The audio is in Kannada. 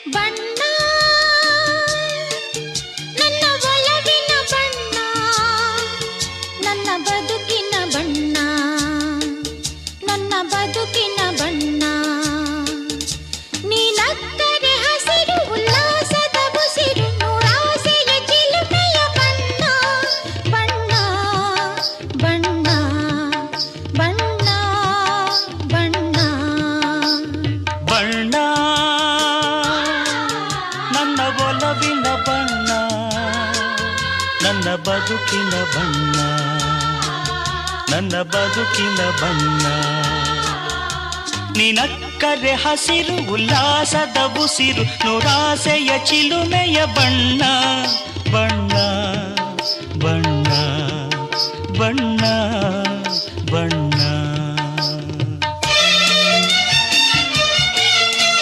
ಬಣ್ಣ ನನ್ನ ಒಲವಿನ ಬಣ್ಣ, ನನ್ನ ಬದುಕಿನ ಬಣ್ಣ, ನನ್ನ ಬದುಕಿನ ಬಣ್ಣ. ನೀನಕ್ಕರೆ ಹಸಿರು ಉಲ್ಲಾಸದ ಬುಸಿರು, ನೂರಾಸೆಯ ಚಿಲುಮೆಯ ಬಣ್ಣ. ಬಣ್ಣ ಬಣ್ಣ ಬಣ್ಣ ಬಣ್ಣ ಬಣ್ಣ ನನ್ನ ಒಲವಿನ ಬಣ್ಣ, ನನ್ನ ಬದುಕಿನ ಬಣ್ಣ, ನನ್ನ ಬದುಕಿನ ಬಣ್ಣ. ನಿನಕ್ಕರೆ ಹಸಿರು ಉಲ್ಲಾಸದ ಬುಸಿರು, ನೂರಾಸೆಯ ಚಿಲುಮೆಯ ಬಣ್ಣ. ಬಣ್ಣ ಬಣ್ಣ ಬಣ್ಣ